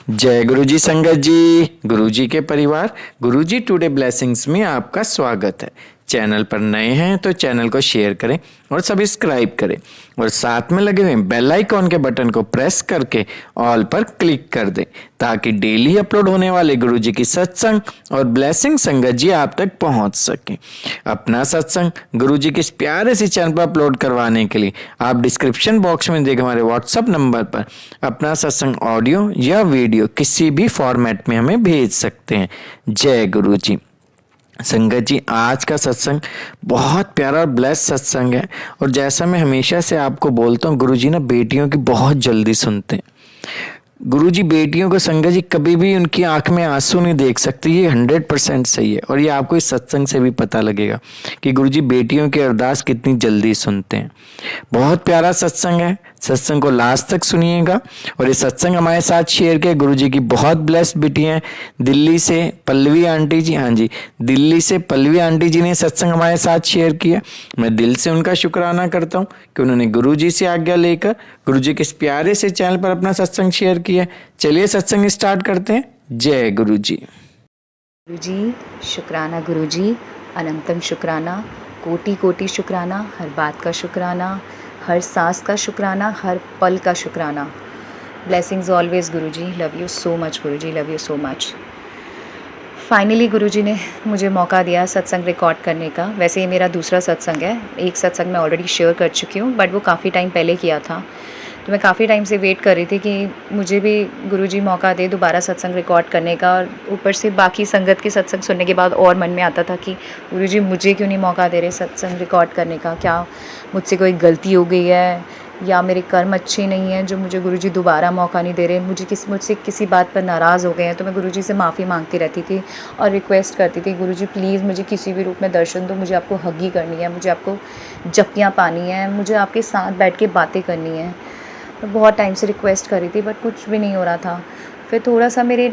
जय गुरुजी संगत जी, गुरुजी के परिवार गुरुजी टुडे ब्लेसिंग्स में आपका स्वागत है। चैनल पर नए हैं तो चैनल को शेयर करें और सब्सक्राइब करें और साथ में लगे हुए बेल आइकॉन के बटन को प्रेस करके ऑल पर क्लिक कर दें ताकि डेली अपलोड होने वाले गुरुजी की सत्संग और ब्लेसिंग संगत जी आप तक पहुंच सके। अपना सत्संग गुरुजी के इस प्यारे से चैनल पर अपलोड करवाने के लिए आप डिस्क्रिप्शन बॉक्स में देखे हमारे व्हाट्सएप नंबर पर अपना सत्संग ऑडियो या वीडियो किसी भी फॉर्मेट में हमें भेज सकते हैं। जय गुरुजी। संगत जी, आज का सत्संग बहुत प्यारा और ब्लेस सत्संग है और जैसा मैं हमेशा से आपको बोलता हूँ, गुरुजी ना बेटियों की बहुत जल्दी सुनते हैं। गुरुजी बेटियों को संगत जी कभी भी उनकी आंख में आंसू नहीं देख सकते, ये 100% सही है। और ये आपको इस सत्संग से भी पता लगेगा कि गुरुजी बेटियों की अरदास कितनी जल्दी सुनते हैं। बहुत प्यारा सत्संग है, सत्संग को लास्ट तक सुनिएगा। और ये सत्संग हमारे साथ शेयर किया गुरुजी की बहुत ब्लेस्ड बेटी हैं दिल्ली से पल्लवी आंटी जी। हाँ जी, दिल्ली से पल्लवी आंटी जी ने सत्संग हमारे साथ शेयर किया। मैं दिल से उनका शुक्राना करता हूँ कि उन्होंने गुरुजी से आज्ञा लेकर गुरुजी के इस प्यारे से चैनल पर अपना सत्संग शेयर किया। चलिए सत्संग स्टार्ट करते हैं। जय गुरुजी। गुरुजी, शुक्राना गुरुजी, अनंतम शुक्राना, कोटि कोटि शुक्राना, हर बात का शुक्राना, हर सांस का शुक्राना, हर पल का शुक्राना। Blessings always Guruji, love you so much Guruji, love you so much. Finally Guruji ने मुझे मौका दिया सत्संग रिकॉर्ड करने का। वैसे ये मेरा दूसरा सत्संग है, एक सत्संग मैं ऑलरेडी शेयर कर चुकी हूँ, बट वो काफ़ी टाइम पहले किया था। तो मैं काफ़ी टाइम से वेट कर रही थी कि मुझे भी गुरुजी मौका दे दोबारा सत्संग रिकॉर्ड करने का। और ऊपर से बाकी संगत के सत्संग सुनने के बाद और मन में आता था कि गुरुजी मुझे क्यों नहीं मौका दे रहे सत्संग रिकॉर्ड करने का, क्या मुझसे कोई गलती हो गई है या मेरे कर्म अच्छे नहीं हैं जो मुझे गुरुजी दोबारा मौका नहीं दे रहे, मुझसे किसी बात पर नाराज़ हो गए हैं। तो मैं गुरुजी से माफ़ी मांगती रहती थी और रिक्वेस्ट करती थी, गुरुजी प्लीज़ मुझे किसी भी रूप में दर्शन दो, मुझे आपको हगी करनी है, मुझे आपको जप्पियाँ पानी है, मुझे आपके साथ बैठ के बातें करनी है। तो बहुत टाइम से रिक्वेस्ट करी थी बट कुछ भी नहीं हो रहा था। फिर थोड़ा सा मेरे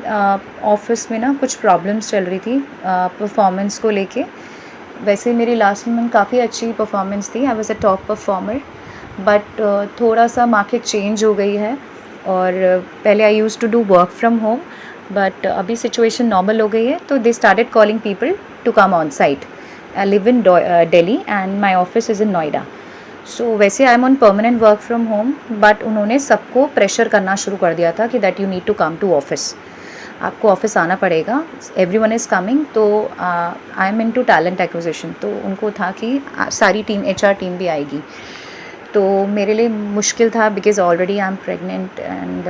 ऑफिस में ना कुछ प्रॉब्लम्स चल रही थी परफॉर्मेंस को लेके। वैसे मेरी लास्ट मंथ काफ़ी अच्छी परफॉर्मेंस थी, I was a top performer, but थोड़ा सा मार्केट चेंज हो गई है। और पहले I used to do work from home, but अभी सिचुएशन नॉर्मल हो गई है। तो they started calling people to come on site. I live in Delhi and my office is in Noida. So वैसे I am on permanent work from home, but उन्होंने सबको pressure करना शुरू कर दिया था कि that you need to come to office, आपको ऑफिस आना पड़ेगा, एवरी वन इज़ कमिंग। तो I am into talent acquisition, तो उनको था कि सारी टीम HR टीम भी आएगी। तो मेरे लिए मुश्किल था because already I am pregnant and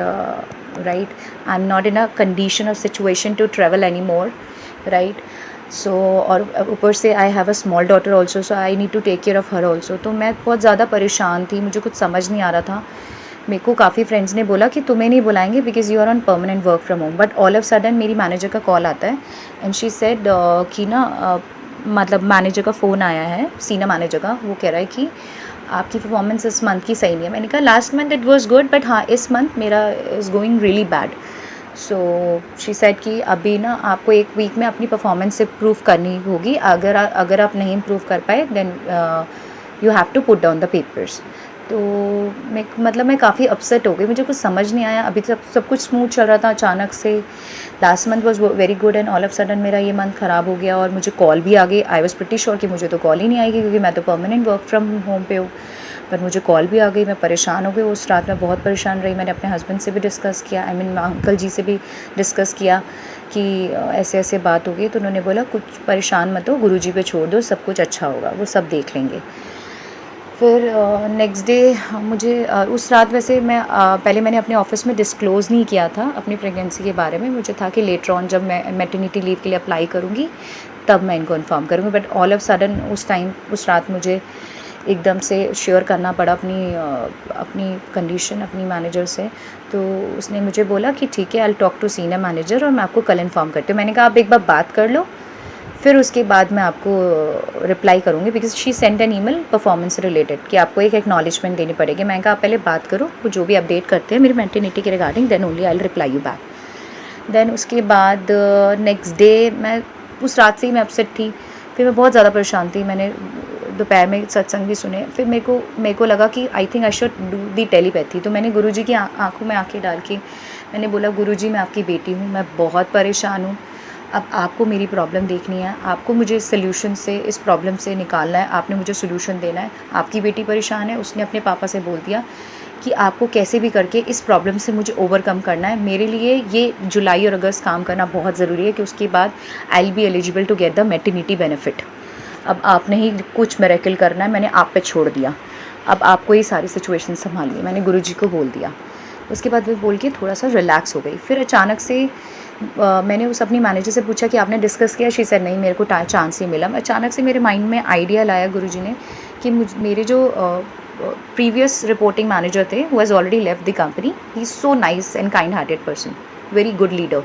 right, I am not in a condition और situation to travel any more, right. So और ऊपर से I have a small daughter also, so I need to take care of her also. तो मैं बहुत ज़्यादा परेशान थी, मुझे कुछ समझ नहीं आ रहा था। मेरे को काफ़ी फ्रेंड्स ने बोला कि तुम्हें नहीं बुलाएंगे because you are on permanent work from home, but all of sudden मेरी मैनेजर का कॉल आता है एंड शी सेड कि ना मतलब मैनेजर का फ़ोन आया है, सीनियर मैनेजर का, वो कह रहा है कि आपकी परफॉर्मेंस इस मंथ की सही नहीं है। मैंने कहा last month it was good, but हाँ इस मंथ मेरा is going really bad. So she said कि अभी ना आपको एक वीक में अपनी परफॉर्मेंस इम्प्रूव करनी होगी, अगर आप नहीं इम्प्रूव कर पाए then you have to put down the papers. तो मैं काफ़ी अपसेट हो गई, मुझे कुछ समझ नहीं आया। अभी तक सब कुछ स्मूथ चल रहा था, अचानक से last month was very good and all of sudden मेरा ये मंथ ख़राब हो गया। और मुझे कॉल भी आ गई, आई वाज प्रिटी श्योर कि मुझे तो कॉल ही नहीं आएगी क्योंकि मैं तो परमानेंट वर्क फ्रॉम होम पे हूँ, पर मुझे कॉल भी आ गई। मैं परेशान हो गई, उस रात में बहुत परेशान रही। मैंने अपने हस्बैंड से भी डिस्कस किया, आई मीन अंकल जी से भी डिस्कस किया कि ऐसे ऐसे बात हो गई। तो उन्होंने बोला कुछ परेशान मत हो, गुरुजी पे छोड़ दो, सब कुछ अच्छा होगा, वो सब देख लेंगे। फिर नेक्स्ट डे मुझे उस रात वैसे पहले मैंने अपने ऑफिस में डिस्क्लोज़ नहीं किया था अपनी प्रेगनेंसी के बारे में। मुझे था कि लेटर ऑन जब मैं मैटरनिटी लीव के लिए अप्लाई करूँगी तब मैं इनको इन्फॉर्म करूँगी, बट ऑल ऑफ सडन उस रात मुझे एकदम से शेयर करना पड़ा अपनी कंडीशन अपनी मैनेजर से। तो उसने मुझे बोला कि ठीक है, I will talk to senior manager और मैं आपको कल इन्फॉर्म करती हूँ। मैंने कहा आप एक बार बात कर लो, फिर उसके बाद मैं आपको रिप्लाई करूँगी, because she send an email performance related कि आपको एक एक्नॉलेजमेंट देनी पड़ेगी। मैंने कहा आप पहले बात करो, वो जो भी अपडेट करते हैं मेरी मैटरनिटी के regarding, then only I will reply you back. Then उसके बाद नेक्स्ट डे मैं उस रात से ही मैं अपसेट थी। फिर मैं बहुत ज़्यादा परेशान थी। मैंने दोपहर में सत्संग भी सुने। फिर मेरे को लगा कि I think I should do the telepathy. तो मैंने गुरुजी की आंखों में आंखें डाल के मैंने बोला गुरुजी मैं आपकी बेटी हूँ, मैं बहुत परेशान हूँ, अब आपको मेरी प्रॉब्लम देखनी है, आपको मुझे सल्यूशन से इस प्रॉब्लम से निकालना है, आपने मुझे सल्यूशन देना है। आपकी बेटी परेशान है। उसने अपने पापा से बोल दिया कि आपको कैसे भी करके इस प्रॉब्लम से मुझे ओवरकम करना है। मेरे लिए ये जुलाई और अगस्त काम करना बहुत ज़रूरी है कि उसके बाद I will be eligible to get the maternity benefit. अब आपने ही कुछ मिरेकल करना है, मैंने आप पे छोड़ दिया, अब आपको ये सारी सिचुएशन संभालिए, मैंने गुरुजी को बोल दिया। उसके बाद वो बोल के थोड़ा सा रिलैक्स हो गई। फिर अचानक से मैंने उस अपनी मैनेजर से पूछा कि आपने डिस्कस किया? शी सेड नहीं, मेरे को चांस ही मिला। अचानक से मेरे माइंड में आइडिया लाया गुरुजी ने कि मेरे जो प्रीवियस रिपोर्टिंग मैनेजर थे, who has already left the company, he is so nice and kind hearted person, very good leader.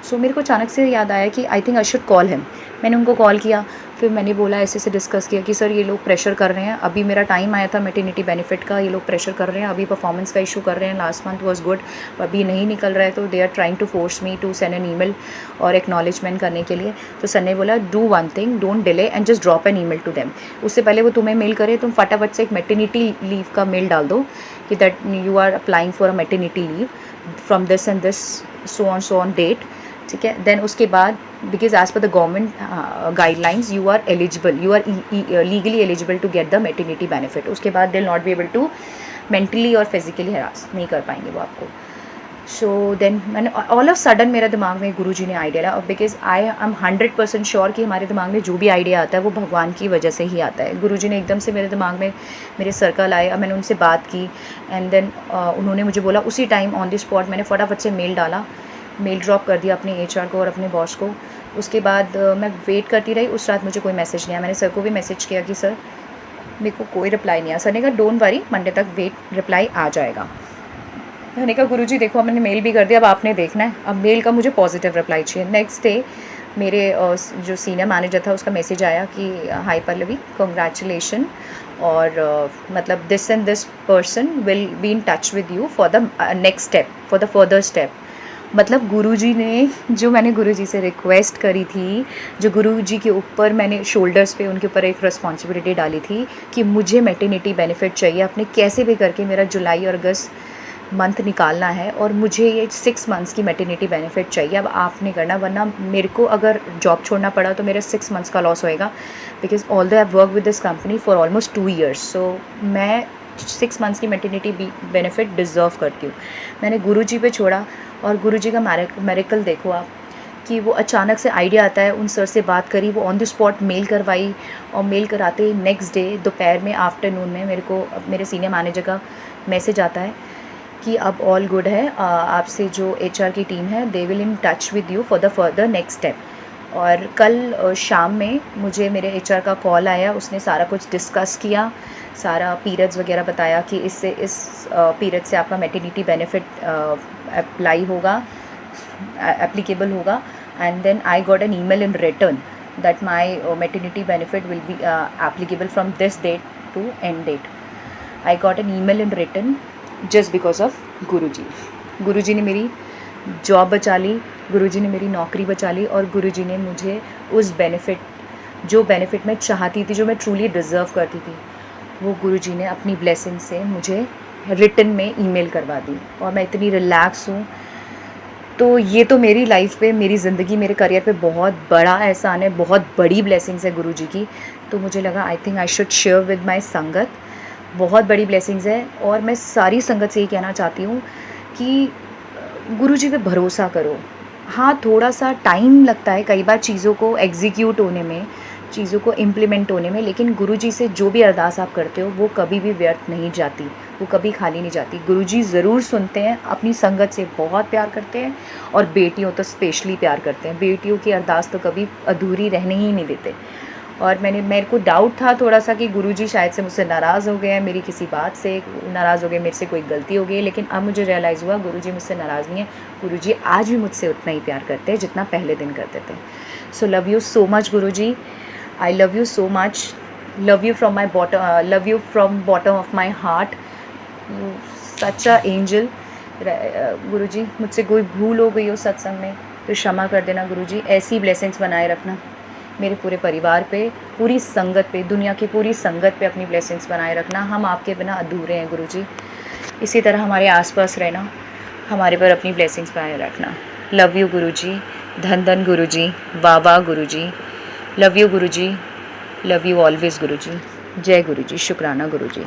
So मेरे को अचानक से याद आया कि I think I should call him. मैंने उनको कॉल किया, फिर मैंने बोला ऐसे ऐसे डिस्कस किया कि सर ये लोग प्रेशर कर रहे हैं, अभी मेरा टाइम आया था मैटरनिटी बेनिफिट का, ये लोग प्रेशर कर रहे हैं, अभी परफॉर्मेंस का इशू कर रहे हैं, लास्ट मंथ वाज गुड, अभी नहीं निकल रहा है, तो they are trying to force me to send an email और एक्नॉलेजमेंट करने के लिए। तो सर ने बोला do one thing, don't delay and just drop an email to them. उससे पहले वो तुम्हें मेल करे, तुम फटाफट से एक मैटरनिटी लीव का मेल डाल दो कि that you are applying for a maternity leave from this and this so on date, ठीक है। देन उसके बाद because as per the government guidelines you are eligible, you are legally eligible to get the maternity benefit. उसके बाद they will not be able to mentally और physically harass नहीं कर पाएंगे वो आपको। सो देन मैंने ऑल ऑफ सडन मेरे दिमाग में गुरुजी ने आइडिया लाया, और बिकॉज आई एम 100% श्योर कि हमारे दिमाग में जो भी आइडिया आता है वो भगवान की वजह से ही आता है। गुरुजी ने एकदम से मेरे दिमाग में मेरे सर्कल आए और मैंने उनसे बात की, एंड देन उन्होंने मुझे बोला उसी टाइम ऑन द स्पॉट। मैंने फटाफट से मेल डाला, मेल ड्रॉप कर दिया अपने एचआर को और अपने बॉस को। उसके बाद मैं वेट करती रही। उस रात मुझे कोई मैसेज नहीं आया। मैंने सर को भी मैसेज किया कि सर मेरे को कोई रिप्लाई नहीं आया। सर ने कहा डोंट वरी, मंडे तक वेट, रिप्लाई आ जाएगा। मैंने कहा गुरुजी देखो, मैंने मेल भी कर दिया, अब आपने देखना है, अब मेल का मुझे पॉजिटिव रिप्लाई चाहिए। नेक्स्ट डे मेरे जो सीनियर मैनेजर था उसका मैसेज आया कि हाय पल्लवी, कॉन्ग्रेचुलेशन, और मतलब this and this person will be in touch with you for the next step, for the further step. मतलब गुरुजी ने, जो मैंने गुरुजी से रिक्वेस्ट करी थी, जो गुरुजी के ऊपर मैंने शोल्डर्स पे उनके ऊपर एक रिस्पॉन्सिबिलिटी डाली थी कि मुझे मैटरनिटी बेनिफिट चाहिए, अपने कैसे भी करके मेरा जुलाई और अगस्त मंथ निकालना है और मुझे ये 6 मंथ्स की मैटरनिटी बेनिफिट चाहिए। अब आपने करना, वरना मेरे को अगर जॉब छोड़ना पड़ा तो मेरे 6 मंथ्स का लॉस होएगा, because although I work with this company for almost 2 years. So मैं 6 मंथ्स की मैटरनिटी बेनिफिट डिज़र्व करती हूँ। मैंने गुरुजी पे छोड़ा, और गुरुजी का मेरेकल देखो आप, कि वो अचानक से आइडिया आता है। उन सर से बात करी, वो ऑन द स्पॉट मेल करवाई, और मेल कराते ही नेक्स्ट डे दोपहर में, आफ्टरनून में मेरे को मेरे सीनियर मैनेजर का मैसेज आता है कि अब ऑल गुड है, आपसे जो एचआर की टीम है they will in touch with you for the further next step. और कल शाम में मुझे मेरे एचआर का कॉल आया, उसने सारा कुछ डिस्कस किया, सारा पीरियड्स वगैरह बताया कि इससे इस पीरियड से आपका मैटरनिटी बेनिफिट अप्लाई होगा, एप्लीकेबल होगा। And then I got an email in return that my maternity benefit will be applicable from this date to end date. I got an email in return just because of Guruji. Guruji ने मेरी job बचा ली, गुरुजी ने मेरी नौकरी बचा ली, और गुरुजी ने मुझे उस बेनिफिट, जो बेनिफिट मैं चाहती थी, जो मैं ट्रूली डिज़र्व करती थी, वो गुरुजी ने अपनी ब्लेसिंग से मुझे रिटन में ईमेल करवा दी, और मैं इतनी रिलैक्स हूँ। तो ये तो मेरी लाइफ पे, मेरी ज़िंदगी, मेरे करियर पे बहुत बड़ा एहसान है, बहुत बड़ी ब्लेसिंग्स है गुरुजी की। तो मुझे लगा आई think I should share with my संगत, बहुत बड़ी ब्लेसिंग्स है। और मैं सारी संगत से ये कहना चाहती हूँ कि गुरुजी पे भरोसा करो। हाँ, थोड़ा सा टाइम लगता है कई बार चीज़ों को एग्जीक्यूट होने में, चीज़ों को इम्प्लीमेंट होने में, लेकिन गुरुजी से जो भी अरदास आप करते हो वो कभी भी व्यर्थ नहीं जाती, वो कभी खाली नहीं जाती। गुरुजी ज़रूर सुनते हैं, अपनी संगत से बहुत प्यार करते हैं, और बेटियों तो स्पेशली प्यार करते हैं। बेटियों की अरदास तो कभी अधूरी रहने ही नहीं देते। और मेरे को डाउट था थोड़ा सा कि गुरुजी शायद से मुझसे नाराज़ हो गए हैं, मेरी किसी बात से नाराज़ हो गए, मेरे से कोई गलती हो गई, लेकिन अब मुझे रियलाइज़ हुआ गुरुजी मुझसे नाराज़ नहीं है। गुरुजी आज भी मुझसे उतना ही प्यार करते हैं जितना पहले दिन करते थे। So love you so much Guruji, I love you so much, love you from bottom of my heart, such a angel. Guruji, मुझसे कोई भूल हो गई हो सत्संग में तो क्षमा कर देना गुरुजी। ऐसी ब्लेसिंग्स बनाए रखना मेरे पूरे परिवार पे, पूरी संगत पे, दुनिया की पूरी संगत पे अपनी ब्लेसिंग्स बनाए रखना। हम आपके बिना अधूरे हैं गुरुजी। इसी तरह हमारे आसपास रहना, हमारे पर अपनी ब्लेसिंग्स बनाए रखना। लव यू गुरुजी, धन धन गुरुजी, वाह वाह Guruji, love you Guruji, love you always Guruji. जय गुरुजी, शुक्राना गुरुजी।